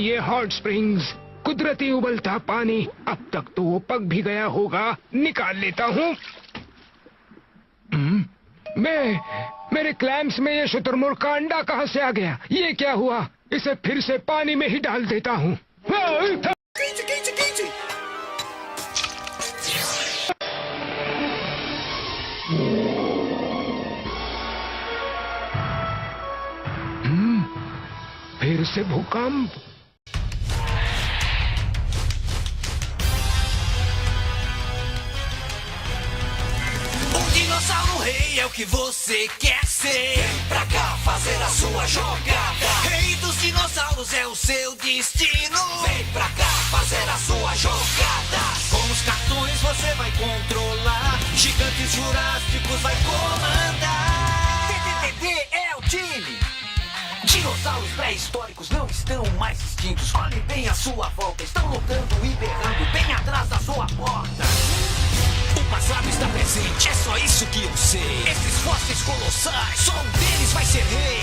ये hot springs, कुदरती उबलता पानी। अब तक तो वो पक भी गया होगा। निकाल लेता हूँ। मेरे क्लैम्स में ये शुतुरमुर्ग का अंडा कहाँ से आ गया? ये क्या हुआ? इसे फिर से पानी में ही डाल देता हूँ। फिर से भूकंप। Dinossauro Rei é o que você quer ser. Vem pra cá fazer a sua jogada. Rei dos dinossauros é o seu destino. Vem pra cá fazer a sua jogada. Com os cartões você vai controlar. Gigantes jurássicos vai comandar. TTTD é o time. Dinossauros pré-históricos não estão mais extintos. Olhe bem à sua volta. Estão lutando e berrando bem atrás da sua porta. O passado está presente, é só isso que eu sei. Esses fósseis colossais, só um deles vai ser rei.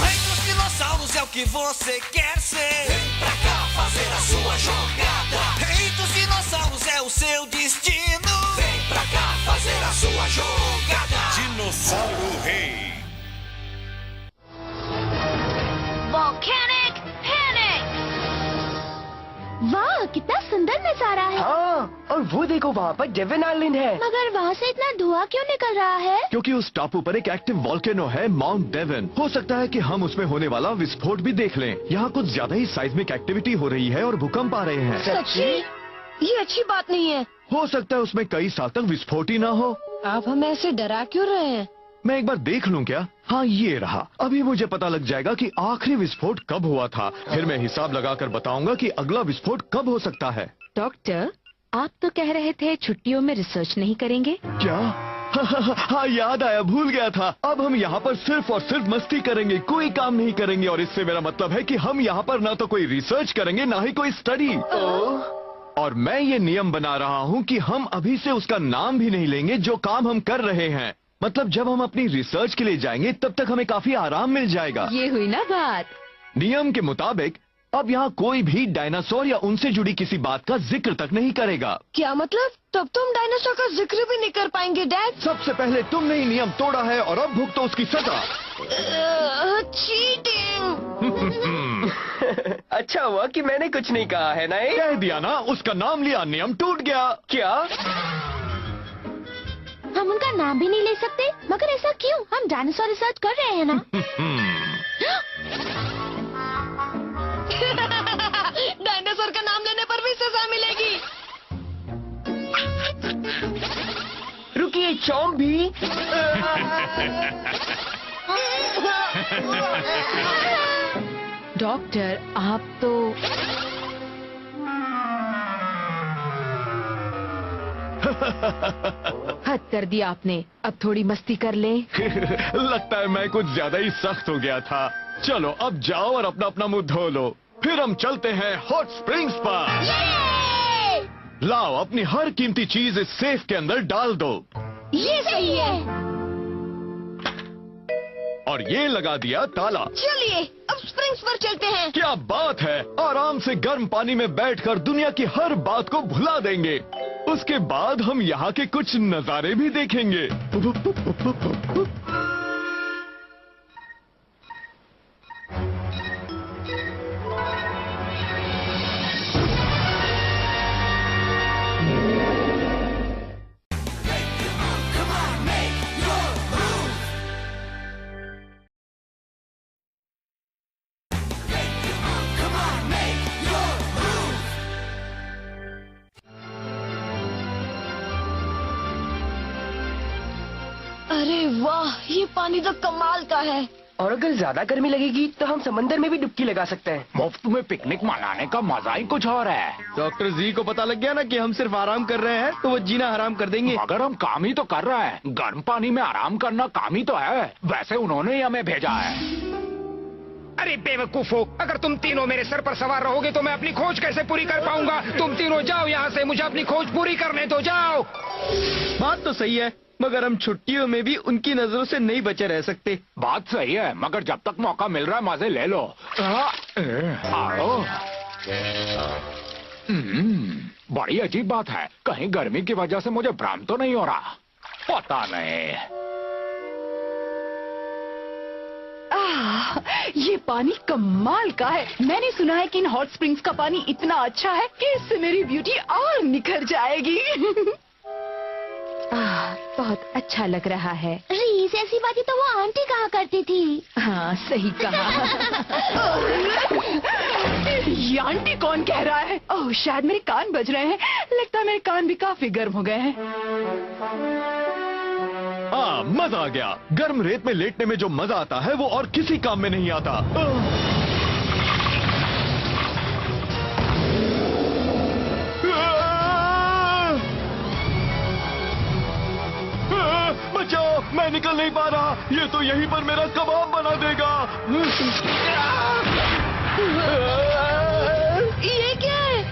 Rei dos dinossauros é o que você quer ser. Vem pra cá fazer a sua jogada. Rei dos dinossauros é o seu destino. Vem pra cá fazer a sua jogada. Dinossauro Rei. Volcanic Panic! वाह, कितना सुंदर नजारा है। हाँ, और वो देखो वहाँ पर डेविन आइलैंड है। मगर वहाँ से इतना धुआं क्यों निकल रहा है? क्योंकि उस टापू पर एक एक्टिव वॉल्केनो है, माउंट डेविन। हो सकता है कि हम उसमें होने वाला विस्फोट भी देख लें। यहाँ कुछ ज्यादा ही साइज्मिक एक्टिविटी हो रही है और भूकंप आ रहे हैं। सच्ची? ये अच्छी बात नहीं है। हो सकता है उसमें कई साल तक विस्फोट ही ना हो। आप हमें ऐसे डरा क्यों रहे हैं? मैं एक बार देख लूं क्या? हाँ, ये रहा। अभी मुझे पता लग जाएगा कि आखिरी विस्फोट कब हुआ था। फिर मैं हिसाब लगाकर बताऊंगा कि अगला विस्फोट कब हो सकता है। डॉक्टर, आप तो कह रहे थे छुट्टियों में रिसर्च नहीं करेंगे। क्या? हाँ, याद आया, भूल गया था। अब हम यहाँ पर सिर्फ और सिर्फ मस्ती करेंगे, कोई काम नहीं करेंगे। और इससे मेरा मतलब है कि हम यहाँ पर ना तो कोई रिसर्च करेंगे, ना ही कोई स्टडी। और मैं ये नियम बना रहा हूँ कि हम अभी से उसका नाम भी नहीं लेंगे जो काम हम कर रहे हैं। मतलब जब हम अपनी रिसर्च के लिए जाएंगे तब तक हमें काफी आराम मिल जाएगा। ये हुई ना बात। नियम के मुताबिक अब यहाँ कोई भी डायनासोर या उनसे जुड़ी किसी बात का जिक्र तक नहीं करेगा। क्या मतलब? तब तुम डायनासोर का जिक्र भी नहीं कर पाएंगे डैड। सबसे पहले तुमने ही नियम तोड़ा है और अब भुगतो उसकी सजा। चीटिंग। अच्छा हुआ कि मैंने कुछ नहीं कहा है ना। कह दिया ना, उसका नाम लिया, नियम टूट गया। क्या? हम उनका नाम भी नहीं ले सकते? मगर ऐसा क्यों? हम डायनासोर रिसर्च कर रहे हैं ना। डायनासोर का नाम लेने पर भी सजा मिलेगी। रुकिए, चौम भी। डॉक्टर, आप तो हद कर दिया आपने। अब थोड़ी मस्ती कर लें। लगता है मैं कुछ ज्यादा ही सख्त हो गया था। चलो अब जाओ और अपना अपना मुंह धो लो। फिर हम चलते हैं हॉट स्प्रिंग्स पर। लाओ, अपनी हर कीमती चीज इस सेफ के अंदर डाल दो। ये सही है। और ये लगा दिया ताला। चलिए अब स्प्रिंग्स पर चलते हैं। क्या बात है! आराम से गर्म पानी में बैठकर दुनिया की हर बात को भुला देंगे। उसके बाद हम यहाँ के कुछ नजारे भी देखेंगे। अरे वाह, ये पानी तो कमाल का है। और अगर ज्यादा गर्मी लगेगी तो हम समंदर में भी डुबकी लगा सकते हैं। मुफ्त में पिकनिक मनाने का मजा ही कुछ और है। डॉक्टर जी को पता लग गया ना कि हम सिर्फ आराम कर रहे हैं, तो वो जीना हराम कर देंगे। मगर हम काम ही तो कर रहे हैं। गर्म पानी में आराम करना काम ही तो है। वैसे उन्होंने ही हमें भेजा है। अरे बेवकूफो, अगर तुम तीनों मेरे सर पर सवार रहोगे तो मैं अपनी खोज कैसे पूरी कर पाऊंगा? तुम तीनों जाओ यहाँ से, मुझे अपनी खोज पूरी करने दो। जाओ। बात तो सही है, मगर हम छुट्टियों में भी उनकी नजरों से नहीं बचे रह सकते। बात सही है, मगर जब तक मौका मिल रहा है मजे ले लो। आओ। बड़ी अजीब बात है, कहीं गर्मी की वजह से मुझे भ्रम तो नहीं हो रहा? पता नहीं। ये पानी कमाल का है। मैंने सुना है कि इन हॉट स्प्रिंग्स का पानी इतना अच्छा है कि इससे मेरी ब्यूटी और निखर जाएगी। बहुत अच्छा लग रहा है। रीस, ऐसी बातें तो वो आंटी कहा करती थी। हाँ, सही कहा। ये आंटी कौन कह रहा है? ओह, शायद मेरे कान बज रहे हैं। लगता है मेरे कान भी काफी गर्म हो गए हैं। हाँ, मजा आ गया। गर्म रेत में लेटने में जो मजा आता है वो और किसी काम में नहीं आता। बचाओ, मैं निकल नहीं पा रहा। ये तो यहीं पर मेरा कबाब बना देगा। ये क्या है?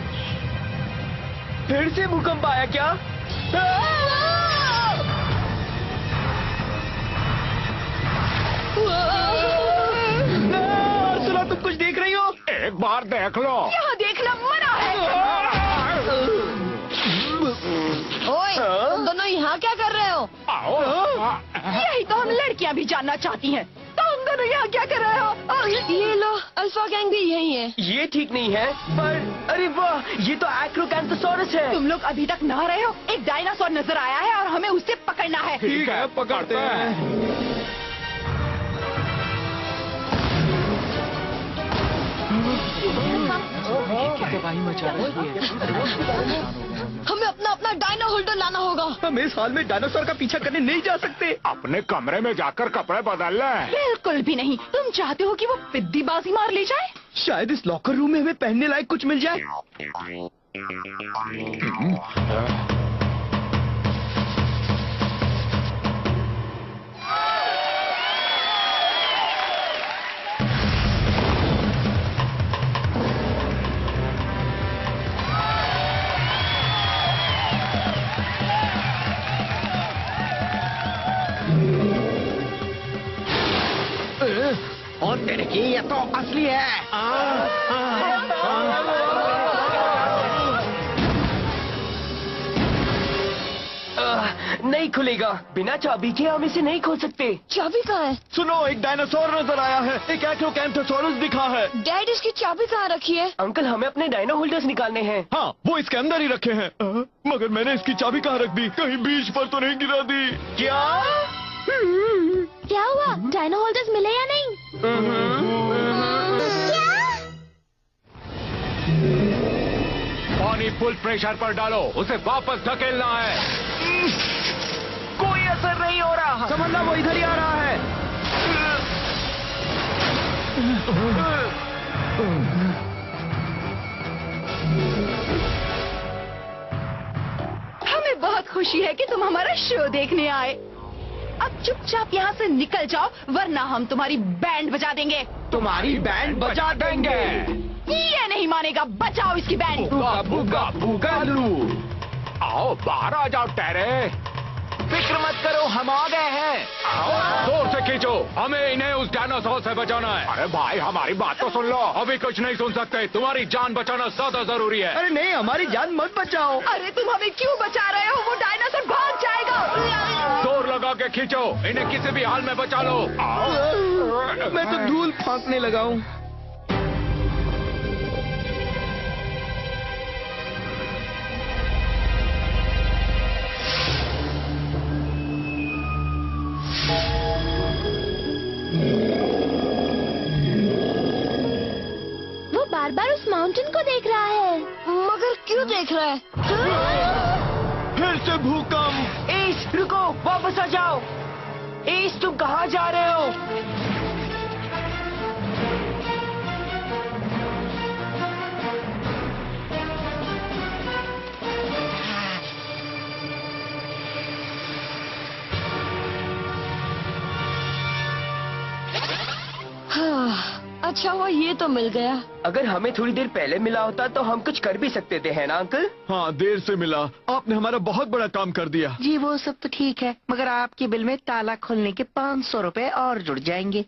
फिर से भूकंप आया क्या? अर्सुला, तुम कुछ देख रही हो? एक बार देख लो। यहाँ देखना मना है। ओए, तुम दोनों यहाँ क्या कर रहे हो? आओ। यही तो हम लड़कियाँ भी जानना चाहती हैं। तुम दोनों यहाँ क्या कर रहे हो? ये लो, अल्फा गैंग भी यही है। ये ठीक नहीं है, पर अरे वाह, ये तो एक्रोकैंथोसॉरस है। तुम लोग अभी तक नहा रहे हो? एक डायनासोर नजर आया है और हमें उसे पकड़ना है। ठीक है, पकड़ते हैं। हमें अपना अपना डायनो होल्डर लाना होगा। हम इस हाल में डायनासोर का पीछा करने नहीं जा सकते। अपने कमरे में जाकर कपड़े बदल ले। बिल्कुल भी नहीं। तुम चाहते हो कि वो पिद्दीबाजी मार ले जाए? शायद इस लॉकर रूम में हमें पहनने लायक कुछ मिल जाए। और तेरे की ये तो असली है। नहीं खुलेगा। बिना चाबी के हम इसे नहीं खोल सकते। चाबी कहाँ है? सुनो, एक डायनासोर नजर आया है। एक एक्रोकैंथोसॉरस दिखा है। डैड, इसकी चाबी कहाँ रखी है? अंकल, हमें अपने डायनो होल्डर्स निकालने हैं। हाँ, वो इसके अंदर ही रखे हैं। मगर मैंने इसकी चाबी कहाँ रख दी? कहीं बीच पर तो नहीं गिरा दी? क्या? क्या हुआ? डायनो होल्डर्स मिले या नहीं? पानी फुल प्रेशर पर डालो, उसे वापस धकेलना है। कोई असर नहीं हो रहा। समझना, वो इधर ही आ रहा है। हमें बहुत खुशी है कि तुम हमारा शो देखने आए। अब चुपचाप यहाँ से निकल जाओ, वरना हम तुम्हारी बैंड बजा देंगे। तुम्हारी बैंड बजा देंगे। ये नहीं मानेगा। बचाओ इसकी बैंड। बुगा बुगा बुगालू। आओ, बाहर आ जाओ टेरे। फिक्र मत करो, हम आ गए हैं। आओ, जोर से खींचो, हमें इन्हें उस डायनासोर से बचाना है। अरे भाई, हमारी बात तो सुन लो। अभी कुछ नहीं सुन सकते। तुम्हारी जान बचाना ज्यादा जरूरी है। अरे नहीं, हमारी जान मत बचाओ। अरे तुम हमें क्यों बचा रहे हो? वो डायनासोर भाग जाएगा। जोर लगा के खींचो, इन्हें किसी भी हाल में बचा लो। आओ। मैं तो धूल फांकने लगा हूँ। वो बार बार उस माउंटेन को देख रहा है। मगर क्यों देख रहा है? फिर से भूकंप। एस, रुको, वापस आ जाओ। एस, तुम कहाँ जा रहे हो? हाँ, अब अच्छा हुआ ये तो मिल गया। अगर हमें थोड़ी देर पहले मिला होता तो हम कुछ कर भी सकते थे, है ना अंकल? हाँ, देर से मिला। आपने हमारा बहुत बड़ा काम कर दिया। जी वो सब तो ठीक है, मगर आपके बिल में ताला खोलने के 500 रुपए और जुड़ जाएंगे।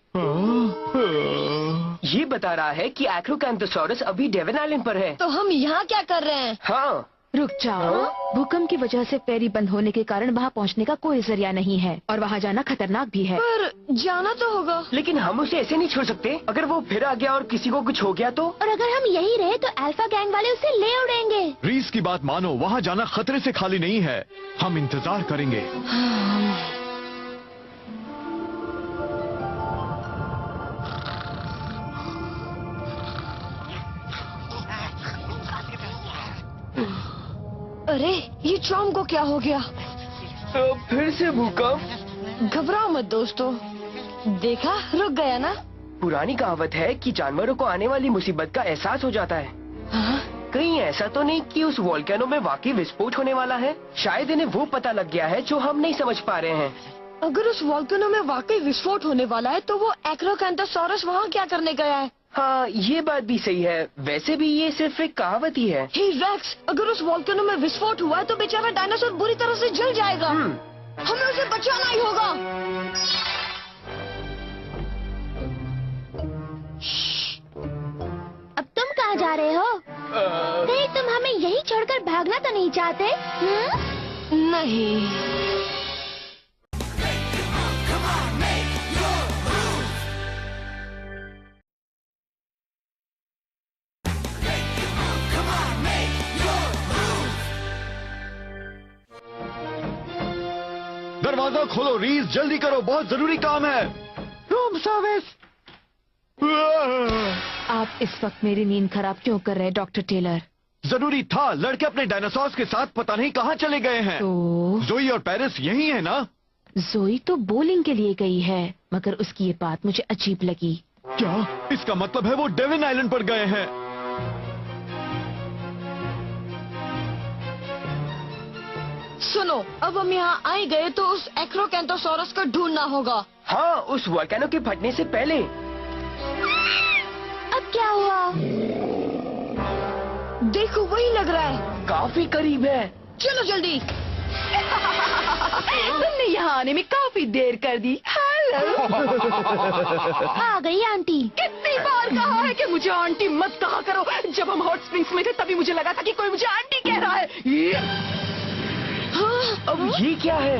ये बता रहा है कि एक्रोकैंथोसॉरस अभी डेवन आइलैंड पर है। तो हम यहाँ क्या कर रहे हैं? हाँ, रुक जाओ। भूकंप की वजह से फेरी बंद होने के कारण वहाँ पहुँचने का कोई जरिया नहीं है और वहाँ जाना खतरनाक भी है। पर जाना तो होगा। लेकिन हम उसे ऐसे नहीं छोड़ सकते। अगर वो फिर आ गया और किसी को कुछ हो गया तो? और अगर हम यही रहे तो अल्फा गैंग वाले उसे ले उड़ेंगे। रीस की बात मानो, वहाँ जाना खतरे से खाली नहीं है। हम इंतजार करेंगे। अरे ये चॉम को क्या हो गया? फिर से भूकंप? घबराओ मत दोस्तों, देखा रुक गया ना। पुरानी कहावत है कि जानवरों को आने वाली मुसीबत का एहसास हो जाता है। हाँ? कहीं ऐसा तो नहीं कि उस वोल्केनो में वाकई विस्फोट होने वाला है? शायद इन्हें वो पता लग गया है जो हम नहीं समझ पा रहे हैं। अगर उस वोल्केनो में वाकई विस्फोट होने वाला है तो वो एक्रोकैंथोसॉरस वहाँ क्या करने गया है? हाँ, ये बात भी सही है। वैसे भी ये सिर्फ एक कहावत ही है। हे रेक्स, अगर उस वोल्केनो में विस्फोट हुआ है तो बेचारा डायनासोर बुरी तरह से जल जाएगा। हमें उसे बचाना ही होगा। अब तुम कहाँ जा रहे हो? कहीं तुम हमें यही छोड़कर भागना तो नहीं चाहते? नहीं। दरवाजा खोलो रीस, जल्दी करो, बहुत जरूरी काम है। Room service. आप इस वक्त मेरी नींद खराब क्यों कर रहे हैं डॉक्टर टेलर? जरूरी था। लड़के अपने डायनासोर्स के साथ पता नहीं कहाँ चले गए हैं। तो जोई और पेरिस यही है ना? जोई तो बोलिंग के लिए गई है, मगर उसकी ये बात मुझे अजीब लगी। क्या इसका मतलब है वो डेवन आइलैंड पर गए हैं? सुनो, अब हम यहाँ आ ही गए तो उस एक्रोकैंथोसॉरस को ढूंढना होगा। हाँ, उस वोल्केनो के फटने से पहले। अब क्या हुआ? देखो वही लग रहा है। काफी करीब है। चलो जल्दी। तुमने यहाँ आने में काफी देर कर दी। हेलो। आ गई आंटी। कितनी बार कहा है कि मुझे आंटी मत कहा करो। जब हम हॉट स्प्रिंग्स में थे तभी मुझे लगा था कि कोई मुझे आंटी कह रहा है। अब ये क्या है?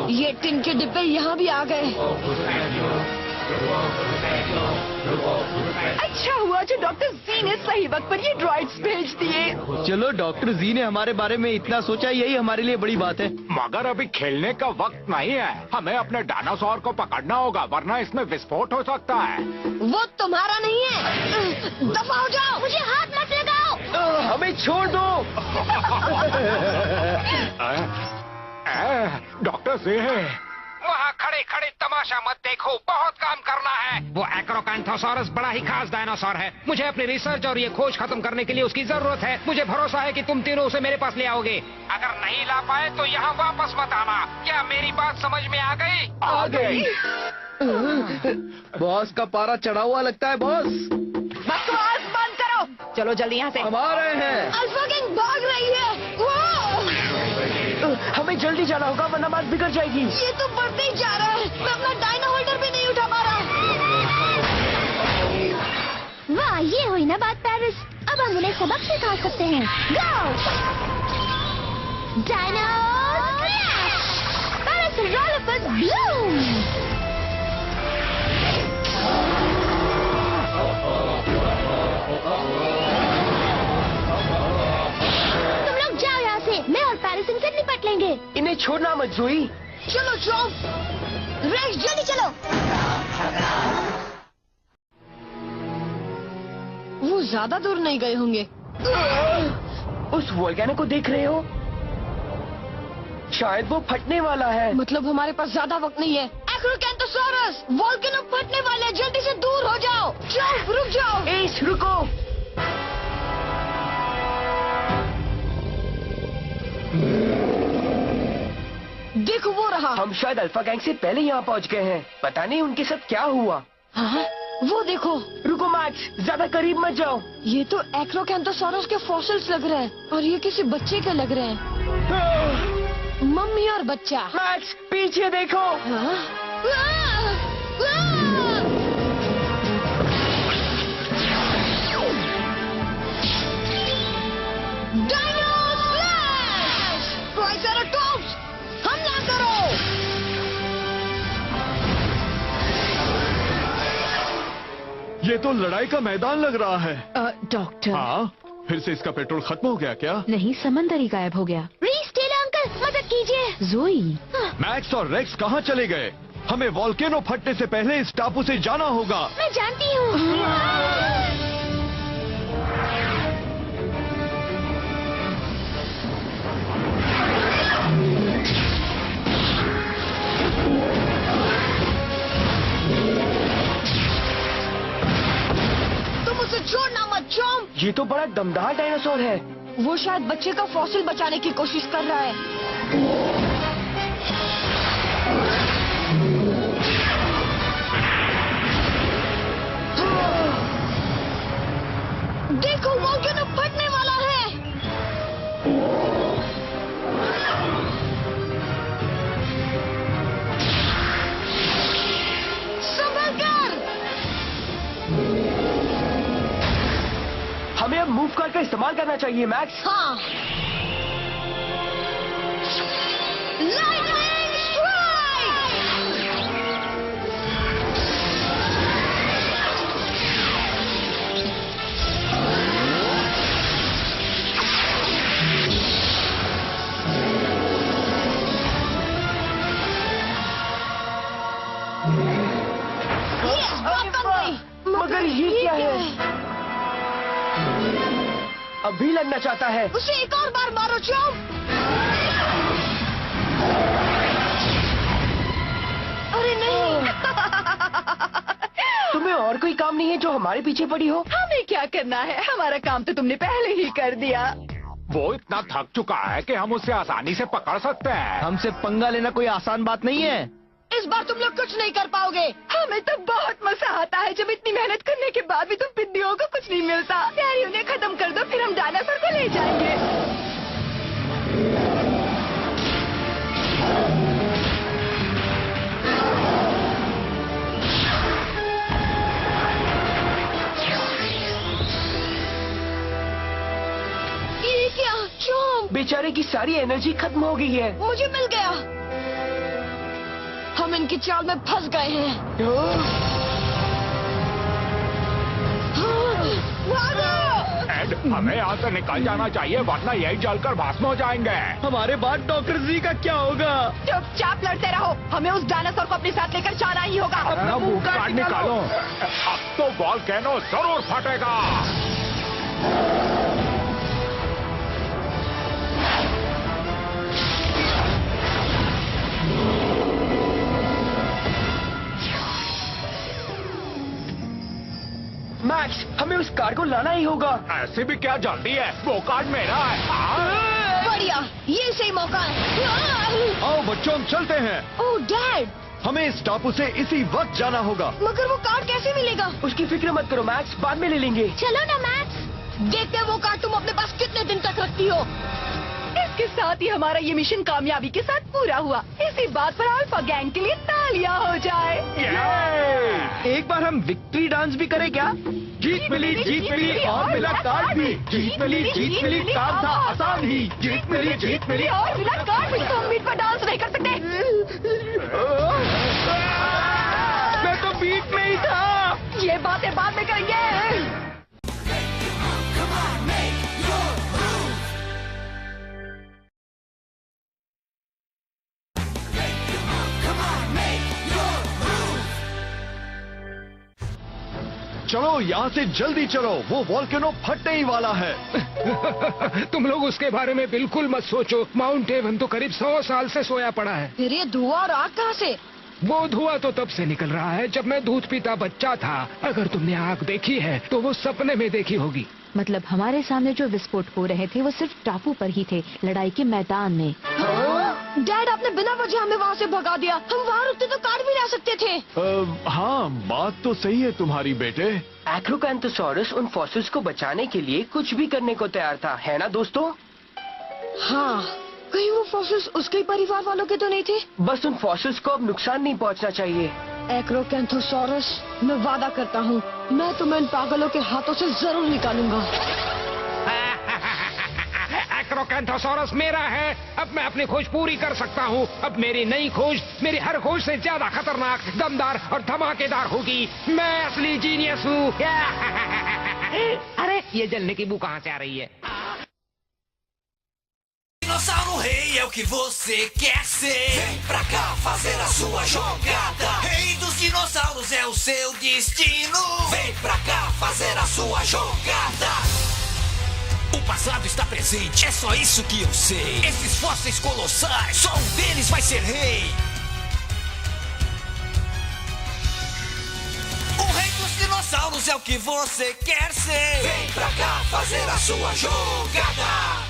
ये टिन के डिब्बे यहाँ भी आ गए। अच्छा हुआ जो डॉक्टर जी ने सही वक्त पर ये ड्रॉइड्स भेज दिए। चलो, डॉक्टर जी ने हमारे बारे में इतना सोचा, यही हमारे लिए बड़ी बात है। मगर अभी खेलने का वक्त नहीं है। हमें अपने डायनासोर को पकड़ना होगा, वरना इसमें विस्फोट हो सकता है। वो तुम्हारा नहीं है। दफा हो जाओ। मुझे हाथ मत लगाओ। हमें छोड़ दो। डॉक्टर जी, वहाँ खड़े खड़े तमाशा मत देखो, बहुत काम करना है। वो एक्रोकैंथोसॉरस बड़ा ही खास डायनासोर है। मुझे अपनी रिसर्च और ये खोज खत्म करने के लिए उसकी जरूरत है। मुझे भरोसा है कि तुम तीनों उसे मेरे पास ले आओगे। अगर नहीं ला पाए तो यहाँ वापस मत आना। क्या मेरी बात समझ में आ गई? आ गई। बॉस का पारा चढ़ा हुआ लगता है। बॉस, बकवास बंद करो। चलो जल्दी यहाँ से। हम आ रहे हैं। अल्फा गैंग भाग रही है। वो हमें जल्दी जाना होगा वरना बात बिगड़ जाएगी। ये तो बढ़ते ही जा रहा है। मैं अपना डायनो होल्डर भी नहीं उठा पा रहा। वाह, ये हुई ना बात पेरिस। अब हम उन्हें सबक सिखा सकते हैं। गो डायनो क्रैश, पेरिस रोलोपस ब्लूम। तुम लोग जाओ यहाँ से, मैं और पेरिस इनसे निपट लेंगे। इन्हें छोड़ना मत जोई। चलो चॉम, रेस जल्दी चलो। वो ज्यादा दूर नहीं गए होंगे। उस वोल्केनो को देख रहे हो? शायद वो फटने वाला है। मतलब हमारे पास ज्यादा वक्त नहीं है। एक्रोकैंथोसॉरस, वोल्केनो फटने वाले हैं, जल्दी से दूर हो जाओ। चलो रुक जाओ। एस रुको। देखो वो रहा। हम शायद अल्फा गैंग से पहले यहाँ पहुँच गए हैं। पता नहीं उनके साथ क्या हुआ। हाँ? वो देखो। रुको मैक्स, ज्यादा करीब मत जाओ। ये तो एक्रोकैंथोसॉरस के फॉसिल्स लग रहे हैं और ये किसी बच्चे के लग रहे हैं। मम्मी और बच्चा। मैक्स पीछे देखो। हाँ? Dino slash! ट्राइसेराटॉप्स, हमला करो! ये तो लड़ाई का मैदान लग रहा है। डॉक्टर। हाँ, फिर से इसका पेट्रोल खत्म हो गया क्या? नहीं, समंदर ही गायब हो गया। रीस टेलर अंकल, मदद कीजिए। जोई। मैक्स और रेक्स कहाँ चले गए? हमें वोल्केनो फटने से पहले इस टापू से जाना होगा। मैं जानती हूँ। तुम उसे छोड़ना मत, चॉम। ये तो बड़ा दमदार डायनासोर है। वो शायद बच्चे का फॉसिल बचाने की कोशिश कर रहा है। देखो, वोल्केनो फटने वाला है। संभल कर। हमें अब मूव कार्ड का इस्तेमाल करना चाहिए मैक्स। हाँ। Lightning strike! Yes, बात बन गई। मगर ये क्या है? अभी लगना चाहता है। उसे एक और बार मारो, चॉम। अरे नहीं। तुम्हें और कोई काम नहीं है जो हमारे पीछे पड़ी हो? हमें क्या करना है? हमारा काम तो तुमने पहले ही कर दिया। वो इतना थक चुका है कि हम उसे आसानी से पकड़ सकते हैं। हमसे पंगा लेना कोई आसान बात नहीं है। इस बार तुम लोग कुछ नहीं कर पाओगे। हमें तो बहुत मजा आता है जब इतनी मेहनत करने के बाद भी तुम पिंडियों को कुछ नहीं मिलता। यार उन्हें खत्म कर दो, फिर हम डायनासोर को ले जाएंगे। ये क्या, चॉम? बेचारे की सारी एनर्जी खत्म हो गई है। मुझे मिल गया। हम इनकी चाल में फंस गए हैं। भागो! एड, हमें यहाँ से निकल जाना चाहिए वरना यही जलकर भस्म हो जाएंगे। हमारे बाद डॉक्टर जी का क्या होगा? चुपचाप लड़ते रहो। हमें उस डायनासोर को अपने साथ लेकर जाना ही होगा। अपना मुंह काट निकालो। अब तो वोल्केनो जरूर फटेगा। मैक्स, हमें उस कार को लाना ही होगा। ऐसे भी क्या जल्दी है? वो कार्ड मेरा है। बढ़िया, ये सही मौका है। आओ बच्चों, हम चलते हैं। ओह डैड, हमें इस टापू से इसी वक्त जाना होगा। मगर वो कार्ड कैसे मिलेगा? उसकी फिक्र मत करो मैक्स, बाद में ले लेंगे। चलो ना मैक्स। देखते हैं वो कार्ड तुम अपने पास कितने दिन तक रखती हो। इसके साथ ही हमारा ये मिशन कामयाबी के साथ पूरा हुआ। इसी बात पर अल्फा गैंग के लिए तालियां हो जाए। एक बार हम विक्ट्री डांस भी करें क्या? जीत मिली और मिला कार्ड भी। जीत मिली काम था आसान ही। जीत मिली और मिला कार्ड भी। तुम बीट पर डांस नहीं कर सकते। मैं तो बीट में ही था। ये बातें बाद में करेंगे। चलो यहाँ से जल्दी चलो, वो वोल्केनो फटने ही वाला है। तुम लोग उसके बारे में बिल्कुल मत सोचो। माउंट एवन तो करीब 100 साल से सोया पड़ा है। फिर ये धुआं और आग कहाँ से? वो धुआं तो तब से निकल रहा है जब मैं दूध पीता बच्चा था। अगर तुमने आग देखी है तो वो सपने में देखी होगी। मतलब हमारे सामने जो विस्फोट हो रहे थे वो सिर्फ टापू पर ही थे, लड़ाई के मैदान में। डैड, आपने बिना वजह हमें वहाँ से भगा दिया। हम वहाँ रुकते तो कार भी ला सकते थे। हाँ, बात तो सही है तुम्हारी बेटे। एक्रोकैंथोसॉरस उन फॉसिल्स को बचाने के लिए कुछ भी करने को तैयार था, है ना दोस्तों? हाँ, कहीं वो फॉसिल्स उसके ही परिवार वालों के तो नहीं थे? बस उन फॉसिल्स को अब नुकसान नहीं पहुंचना चाहिए। एक्रोकैंथोसॉरस, मैं वादा करता हूँ, मैं तुम्हें इन पागलों के हाथों से जरूर निकालूंगा। एक्रोकैंथोसॉरस मेरा है। अब मैं अपनी खोज पूरी कर सकता हूँ। अब मेरी नई खोज मेरी हर खोज से ज्यादा खतरनाक, दमदार और धमाकेदार होगी। मैं असली जीनियस हूँ। अरे ये जलने की बू कहाँ से आ रही है? Dinossauro Rei é o que você quer ser. Vem pra cá fazer a sua jogada. Rei dos dinossauros é o seu destino. Vem pra cá fazer a sua jogada. O passado está presente, é só isso que eu sei. Esses fósseis colossais, só um deles vai ser rei. O rei dos dinossauros é o que você quer ser. Vem pra cá fazer a sua jogada.